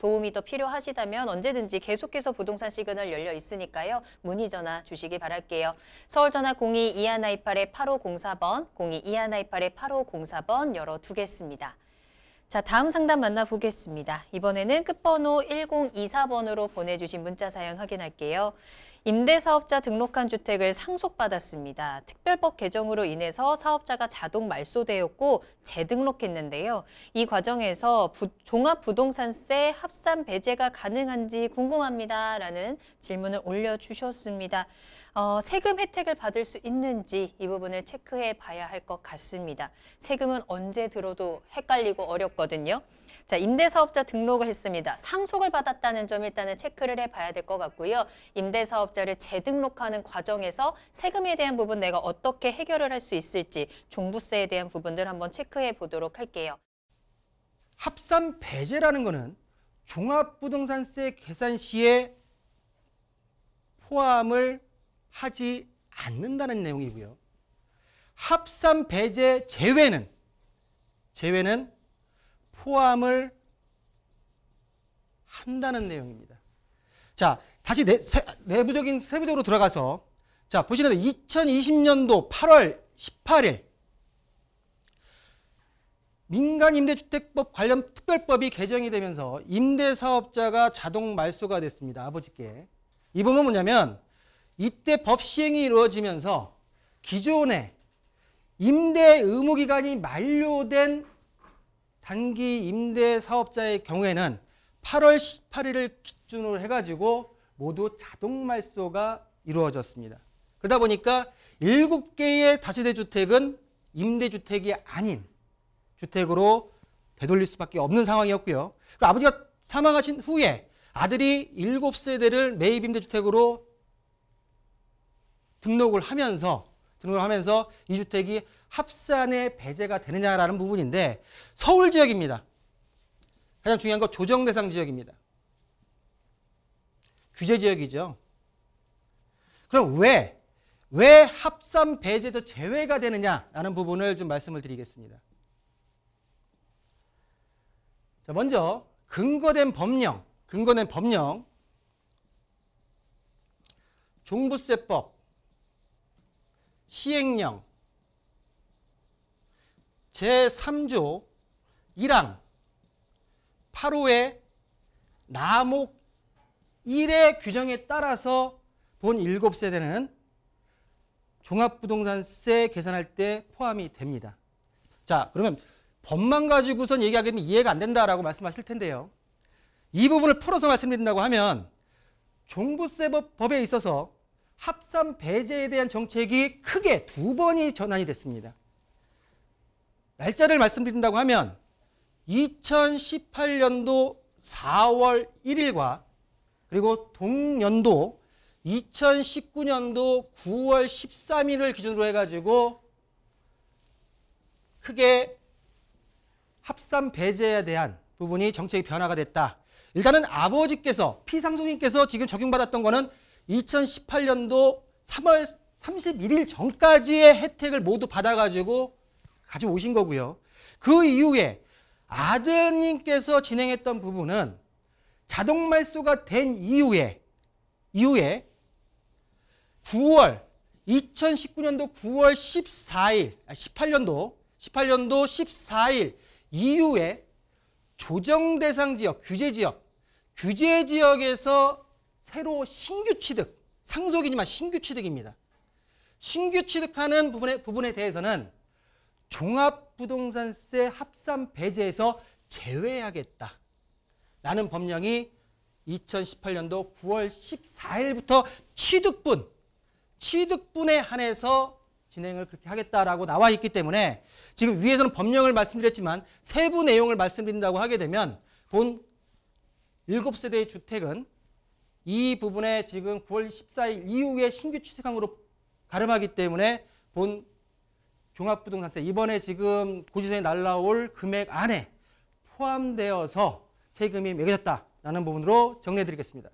도움이 더 필요하시다면 언제든지 계속해서 부동산 시그널 열려 있으니까요. 문의 전화 주시기 바랄게요. 서울 전화 02-2128-8504번, 02-2128-8504번 열어두겠습니다. 자, 다음 상담 만나보겠습니다. 이번에는 끝번호 1024번으로 보내주신 문자 사연 확인할게요. 임대사업자 등록한 주택을 상속받았습니다. 특별법 개정으로 인해서 사업자가 자동 말소되었고 재등록했는데요. 이 과정에서 종합부동산세 합산 배제가 가능한지 궁금합니다. 라는 질문을 올려주셨습니다. 세금 혜택을 받을 수 있는지 이 부분을 체크해 봐야 할 것 같습니다. 세금은 언제 들어도 헷갈리고 어렵거든요. 자, 임대사업자 등록을 했습니다. 상속을 받았다는 점 일단은 체크를 해봐야 될 것 같고요. 임대사업자를 재등록하는 과정에서 세금에 대한 부분 내가 어떻게 해결을 할 수 있을지 종부세에 대한 부분들 한번 체크해 보도록 할게요. 합산 배제라는 거는 종합부동산세 계산 시에 포함을 하지 않는다는 내용이고요. 합산 배제 제외는 포함을 한다는 내용입니다. 자, 다시 내부적인 세부적으로 들어가서 자, 보시는 2020년도 8월 18일 민간임대주택법 관련 특별법이 개정이 되면서 임대사업자가 자동 말소가 됐습니다. 아버지께. 이 부분은 뭐냐면 이때 법 시행이 이루어지면서 기존에 임대 의무기간이 만료된 단기 임대 사업자의 경우에는 8월 18일을 기준으로 해가지고 모두 자동 말소가 이루어졌습니다. 그러다 보니까 7개의 다세대 주택은 임대주택이 아닌 주택으로 되돌릴 수밖에 없는 상황이었고요. 아버지가 사망하신 후에 아들이 7세대를 매입 임대주택으로 등록을 하면서 이 주택이 합산에 배제가 되느냐라는 부분인데 서울 지역입니다. 가장 중요한 건 조정 대상 지역입니다. 규제 지역이죠. 그럼 왜 합산 배제에서 제외가 되느냐라는 부분을 좀 말씀을 드리겠습니다. 자, 먼저 근거된 법령 종부세법 시행령 제3조 1항 8호의 나목 1의 규정에 따라서 본 7세대는 종합부동산세 계산할 때 포함이 됩니다. 자, 그러면 법만 가지고선 얘기하기는 이해가 안 된다라고 말씀하실 텐데요. 이 부분을 풀어서 말씀드린다고 하면 종부세법에 있어서 합산 배제에 대한 정책이 크게 2번이 전환이 됐습니다. 날짜를 말씀드린다고 하면 2018년도 4월 1일과 그리고 동년도 2019년도 9월 13일을 기준으로 해가지고 크게 합산 배제에 대한 부분이 정책이 변화가 됐다. 일단은 아버지께서 피상속인께서 지금 적용받았던 거는 2018년도 3월 31일 전까지의 혜택을 모두 받아가지고 가져오신 거고요. 그 이후에 아드님께서 진행했던 부분은 자동 말소가 된 이후에 2019년도 9월 14일, 18년도 14일 이후에 조정 대상 지역, 규제 지역에서 새로 신규 취득, 상속이지만 신규 취득입니다. 신규 취득하는 부분에 대해서는 종합부동산세 합산 배제에서 제외하겠다 라는 법령이 2018년도 9월 14일부터 취득분에 한해서 진행을 그렇게 하겠다라고 나와 있기 때문에 지금 위에서는 법령을 말씀드렸지만 세부 내용을 말씀드린다고 하게 되면 본 7세대의 주택은 이 부분에 지금 9월 14일 이후에 신규 취득한 것으로 가름하기 때문에 본 종합부동산세 이번에 지금 고지서에 날라올 금액 안에 포함되어서 세금이 매겨졌다라는 부분으로 정리해 드리겠습니다.